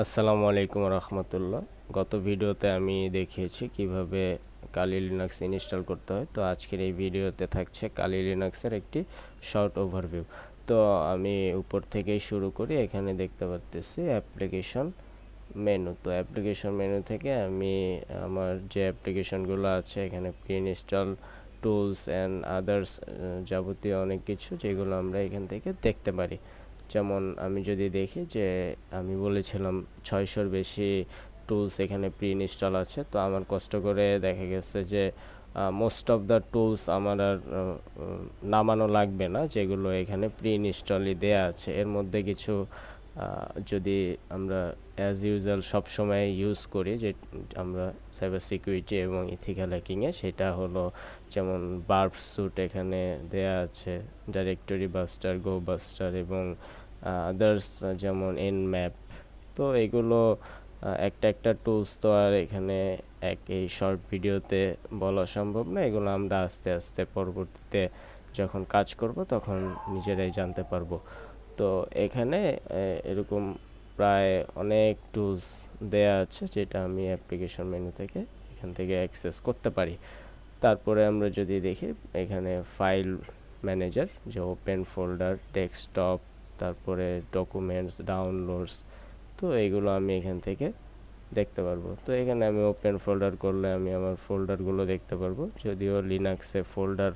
আসসালামু আলাইকুম রহমতুল্লাহ। গত ভিডিওতে আমি দেখিয়েছি কিভাবে কালি লিনাক্স ইনস্টল করতে হয়। তো আজকের এই ভিডিওতে থাকছে কালি লিনাক্সের একটি শর্ট ওভারভিউ। তো আমি উপর থেকেই শুরু করি। এখানে দেখতে পাচ্ছি অ্যাপ্লিকেশন মেনু। তো অ্যাপ্লিকেশন মেনু থেকে আমি আমার যে অ্যাপ্লিকেশনগুলো আছে এখানে pre install tools and others যাবতীয় অনেক কিছু যেগুলো আমরা এখান থেকে দেখতে পারি। যেমন আমি যদি দেখি যে আমি বলেছিলাম 600-র বেশি টুলস এখানে প্রি ইনস্টল আছে। তো আমার কষ্ট করে দেখা গেছে যে মোস্ট অফ দ্য টুলস আমার আর নামানো লাগবে না, যেগুলো এখানে প্রি ইনস্টলই দেয়া আছে। এর মধ্যে কিছু যদি আমরা অ্যাজ ইউজুয়াল সবসময় ইউজ করি, যে আমরা সাইবার সিকিউরিটি এবং ইথিক্যাল হ্যাকিংয়ে, সেটা হলো যেমন বার্ব স্যুট এখানে দেয়া আছে, ডাইরেক্টরি বাস্টার, গো বাস্টার এবং আদার্স যেমন এনম্যাপ। তো এগুলো একটা একটা টুলস তো আর এখানে এই শর্ট ভিডিওতে বলা সম্ভব না। এগুলো আমরা আস্তে আস্তে পরবর্তীতে যখন কাজ করব তখন নিজেরাই জানতে পারবো। তো এখানে এরকম প্রায় অনেক টুলস দেয়া আছে, যেটা আমি অ্যাপ্লিকেশন মেনু থেকে এখান থেকে অ্যাক্সেস করতে পারি। তারপরে আমরা যদি দেখি এখানে ফাইল ম্যানেজার, যে ওপেন ফোল্ডার, ডেস্কটপ, তারপরে ডকুমেন্টস, ডাউনলোডস, তো এগুলো আমি এখান থেকে দেখতে পারবো। তো এখানে আমি ওপেন ফোল্ডার করলে আমি আমার ফোল্ডারগুলো দেখতে পারবো। যদিও লিনাক্সে ফোল্ডার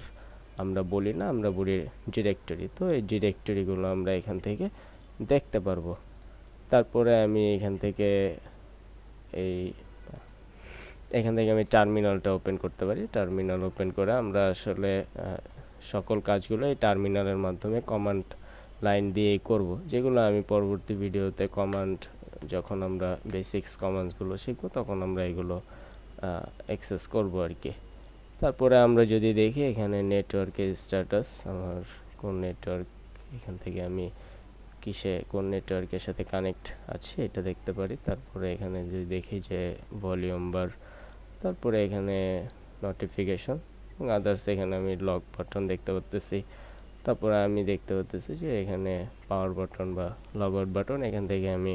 আমরা বলি না, আমরা বলি ডিরেক্টরি। তো এই ডিরেক্টরিগুলো আমরা এখান থেকে দেখতে পারবো। তারপরে আমি এই এখান থেকে আমি টার্মিনালটা ওপেন করতে পারি। টার্মিনাল ওপেন করে আমরা আসলে সকল কাজগুলো এই টার্মিনালের মাধ্যমে কমান্ড লাইন দিয়েই করব, যেগুলো আমি পরবর্তী ভিডিওতে যখন আমরা বেসিক্স কমান্ডসগুলো শিখবো তখন আমরা এগুলো অ্যাক্সেস করব আর কি। তারপরে আমরা যদি দেখি এখানে নেটওয়ার্কের স্ট্যাটাস, আমার কোন নেটওয়ার্ক, এখান থেকে আমি কোন নেটওয়ার্কের সাথে কানেক্ট আছে এটা দেখতে পারি। তারপরে এখানে যদি দেখি যে ভলিউম বার, তারপরে এখানে নোটিফিকেশন এবং আদার্স, এখানে আমি লগ বাটন দেখতে পাচ্ছি। তারপরে আমি দেখতে পাচ্ছি যে এখানে পাওয়ার বাটন বা লগ আউট বাটন, এখান থেকে আমি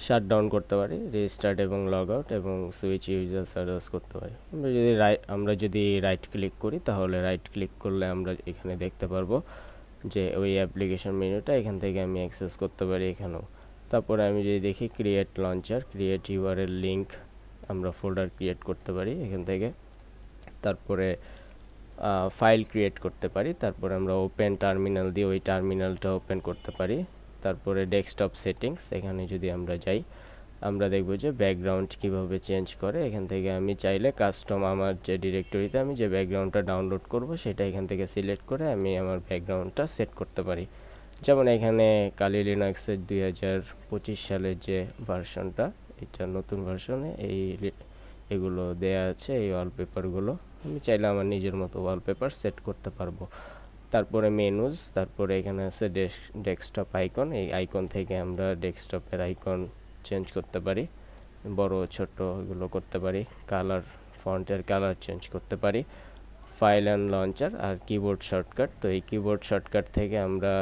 শাট ডাউন করতে পারি, রিস্টার্ট এবং লগ আউট এবং সুইচ ইউজার সার্ভিস করতে পারি। আমরা যদি রাইট ক্লিক করি, তাহলে রাইট ক্লিক করলে আমরা এখানে দেখতে পারবো যে ওই অ্যাপ্লিকেশন মেনুটা এখান থেকে আমি অ্যাক্সেস করতে পারি এখানেও। তারপরে আমি যদি দেখি create launcher, create URL link, আমরা ফোল্ডার ক্রিয়েট করতে পারি এখান থেকে। তারপরে ফাইল ক্রিয়েট করতে পারি। তারপরে আমরা ওপেন টার্মিনাল দিয়ে ওই টার্মিনালটা ওপেন করতে পারি। তারপরে ডেস্কটপ সেটিংস, এখানে যদি আমরা যাই আমরা দেখব যে ব্যাকগ্রাউন্ড কিভাবে চেঞ্জ করে। এখান থেকে আমি চাইলে কাস্টম আমার যে ডিরেক্টরিতে আমি যে ব্যাকগ্রাউন্ডটা ডাউনলোড করব সেটা এখান থেকে সিলেক্ট করে আমি আমার ব্যাকগ্রাউন্ডটা সেট করতে পারি। যেমন এখানে কালি লিনাক্সের 2025 সালের যে ভার্সনটা, এটা নতুন ভার্সনে এগুলো দেয়া আছে, এই ওয়ালপেপারগুলো আমি চাইলে আমার নিজের মতো ওয়ালপেপার সেট করতে পারবো। তারপরে মেনুজ, তারপরে এখানে আছে ডেস্কটপ আইকন, এই আইকন থেকে আমরা ডেস্কটপের আইকন চেঞ্জ করতে পারি, বড় ছোট এগুলো করতে পারি, কালার, ফন্টের কালার চেঞ্জ করতে পারি। ফাইল অ্যান্ড লঞ্চার আর কিবোর্ড শর্টকাট, তো এই কিবোর্ড শর্টকাট থেকে আমরা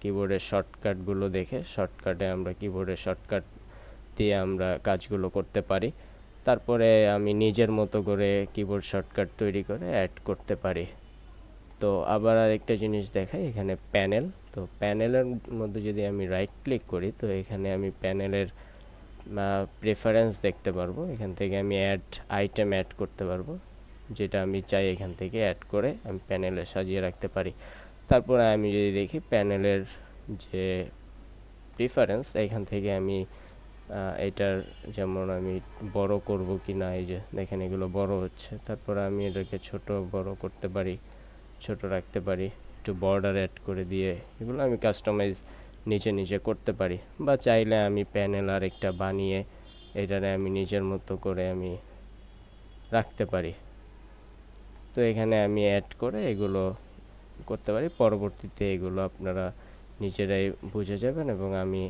কিবোর্ডের শর্টকাটগুলো দেখে শর্টকাটে আমরা কিবোর্ডের শর্টকাট দিয়ে আমরা কাজগুলো করতে পারি। তারপরে আমি নিজের মতো করে কিবোর্ড শর্টকাট তৈরি করে অ্যাড করতে পারি। তো আবার আরেকটা জিনিস দেখাই, এখানে প্যানেল, তো প্যানেলের মধ্যে যদি আমি রাইট ক্লিক করি তো এখানে আমি প্যানেলের প্রেফারেন্স দেখতে পারবো। এখান থেকে আমি আইটেম অ্যাড করতে পারবো, যেটা আমি চাই এখান থেকে অ্যাড করে আমি প্যানেলে সাজিয়ে রাখতে পারি। তারপরে আমি যদি দেখি প্যানেলের যে প্রেফারেন্স, এখান থেকে আমি এটার যেমন আমি বড় করব কি না, এই যে দেখেন এগুলো বড় হচ্ছে। তারপরে আমি এটাকে ছোট বড় করতে পারি, ছোট রাখতে পারি, একটু বর্ডার অ্যাড করে দিয়ে এগুলো আমি কাস্টমাইজ নিজে করতে পারি। বা চাইলে আমি প্যানেল আর একটা বানিয়ে এটারে আমি নিজের মতো করে আমি রাখতে পারি। তো এখানে আমি অ্যাড করে এগুলো করতে পারি। পরবর্তীতে এগুলো আপনারা নিজেরাই বুঝে যাবেন এবং আমি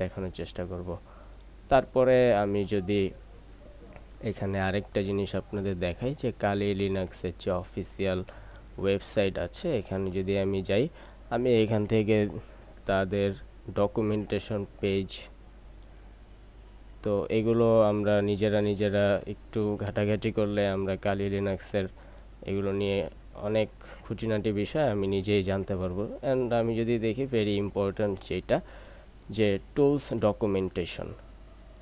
দেখানোর চেষ্টা করব। তারপরে আমি যদি এখানে আরেকটা জিনিস আপনাদের দেখাই, যে কালি লিনাক্সের যে অফিসিয়াল ওয়েবসাইট আছে, এখানে যদি আমি যাই আমি এখান থেকে তাদের ডকুমেন্টেশন পেজ তো এগুলো আমরা নিজেরা একটু ঘাটাঘাটি করলে আমরা কালি লিনাক্সের এগুলো নিয়ে অনেক খুঁটিনাটি বিষয় আমি নিজেই জানতে পারবো। অ্যান্ড আমি যদি দেখি ভেরি ইম্পর্ট্যান্ট যেটা, যে টুলস ডকুমেন্টেশন।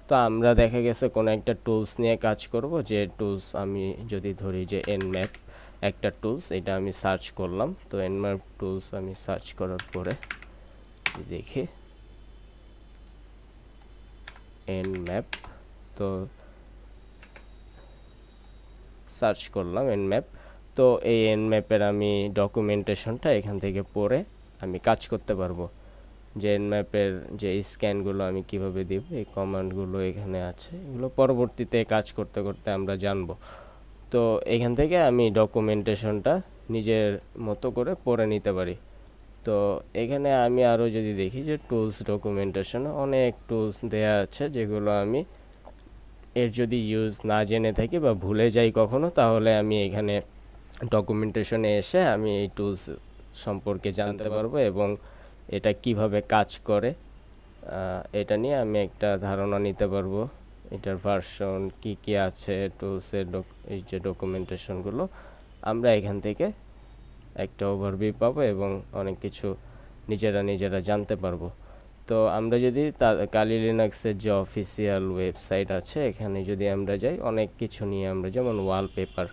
তো আমরা দেখা গেছে কোনো একটা টুলস নিয়ে কাজ করব, যে টুলস আমি যদি ধরি যে এনম্যাপ একটা টুলস, এটা আমি সার্চ করলাম। তো এনম্যাপ টুলস আমি সার্চ করার পরে দেখি এনম্যাপ, তো সার্চ করলাম এনম্যাপ। তো এই এনম্যাপের আমি ডকুমেন্টেশনটা এখান থেকে পড়ে আমি কাজ করতে পারবো। যে এনম্যাপের যে স্ক্যানগুলো আমি কিভাবে দিব, এই কমান্ডগুলো এখানে আছে, এগুলো পরবর্তীতে কাজ করতে করতে আমরা জানবো। তো এখান থেকে আমি ডকুমেন্টেশনটা নিজের মতো করে পড়ে নিতে পারি। তো এখানে আমি আরও যদি দেখি যে টুলস ডকুমেন্টেশন, অনেক টুলস দেয়া আছে, যেগুলো আমি এর যদি ইউজ না জেনে থাকি বা ভুলে যাই কখনো, তাহলে আমি এখানে ডকুমেন্টেশনে এসে আমি এই টুলস সম্পর্কে জানতে পারবো এবং এটা কিভাবে কাজ করে এটা নিয়ে আমি একটা ধারণা নিতে পারবো। এটার ভার্সন কি আছে, টুলসের এই যে ডকুমেন্টেশনগুলো, আমরা এখান থেকে একটা ওভারভিউ পাবো এবং অনেক কিছু নিজেরা জানতে পারবো। তো আমরা যদি কালি লিনাক্সের যে অফিসিয়াল ওয়েবসাইট আছে, এখানে যদি আমরা যাই, অনেক কিছু নিয়ে আমরা, যেমন ওয়ালপেপার,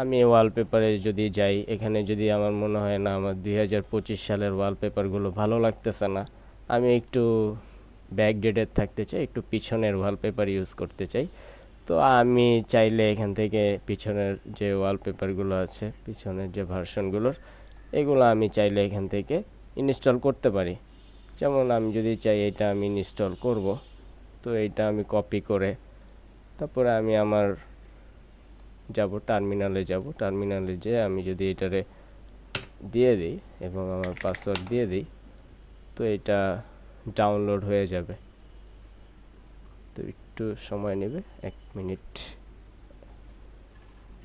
আমি ওয়ালপেপারে যদি যাই, এখানে যদি আমার মনে হয় না আমার 2025 সালের ওয়ালপেপারগুলো ভালো লাগতেছে না, আমি একটু ব্যাকডেটেড থাকতে চাই, একটু পিছনের ওয়ালপেপার ইউজ করতে চাই, তো আমি চাইলে এখান থেকে পিছনের যে ওয়ালপেপারগুলো আছে, পিছনের যে ভার্সনগুলোর, এগুলো আমি চাইলে এখান থেকে ইনস্টল করতে পারি। যেমন আমি যদি চাই এটা আমি ইনস্টল করব, তো এইটা আমি কপি করে তারপরে আমি আমার টার্মিনালে যেয়ে আমি যদি এটারে দিয়ে দিই এবং আমার পাসওয়ার্ড দিয়ে দিই, তো এটা ডাউনলোড হয়ে যাবে। তো একটু সময় নেবে, 1 মিনিট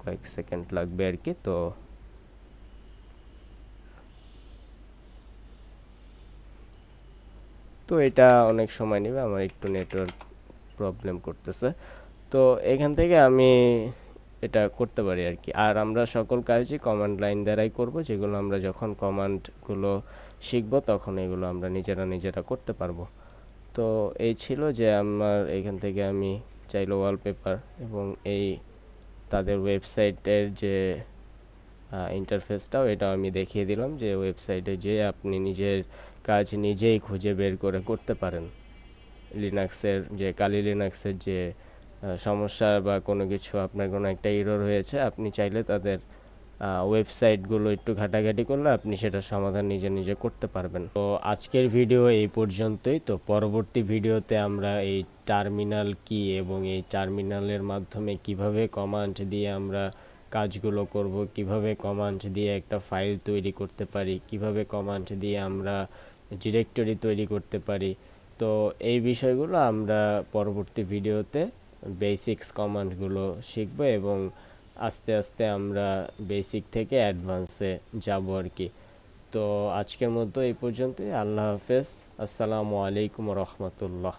কয়েক সেকেন্ড লাগবে আর কি। তো এটা অনেক সময় নেবে, আমার একটু নেটওয়ার্ক প্রবলেম করতেছে। তো এখান থেকে আমি এটা করতে পারি আর কি। আর আমরা সকল কাজই কমান্ড লাইন দ্বারাই করব, যেগুলো আমরা যখন কমান্ডগুলো শিখব তখন এগুলো আমরা নিজেরা করতে পারবো। তো এই ছিল যে আমার এখান থেকে আমি চাইলে ওয়ালপেপার এবং এই তাদের ওয়েবসাইটের যে ইন্টারফেসটাও, এটাও আমি দেখিয়ে দিলাম, যে ওয়েবসাইটে যে আপনি নিজের কাজ নিজেই খুঁজে বের করে করতে পারেন। লিনাক্সের যে কালি লিনাক্সের যে সমস্যা বা কোনো কিছু আপনার কোনো একটা এরর হয়েছে, আপনি চাইলে তাদের ওয়েবসাইটগুলো একটু ঘাটাঘাটি করলে আপনি সেটা সমাধান নিজে করতে পারবেন। তো আজকের ভিডিও এই পর্যন্তই। তো পরবর্তী ভিডিওতে আমরা এই টার্মিনাল কি এবং এই টার্মিনালের মাধ্যমে কিভাবে কমান্ড দিয়ে আমরা কাজগুলো করব, কিভাবে কমান্ড দিয়ে একটা ফাইল তৈরি করতে পারি, কিভাবে কমান্ড দিয়ে আমরা ডিরেক্টরি তৈরি করতে পারি, তো এই বিষয়গুলো আমরা পরবর্তী ভিডিওতে বেসিক্স কমান্ডগুলো শিখব এবং আস্তে আস্তে আমরা বেসিক থেকে অ্যাডভান্সে যাব আর কি। তো আজকের মতো এই পর্যন্তই। আল্লাহ হাফেজ, আসসালামু আলাইকুম রহমতুল্লাহ।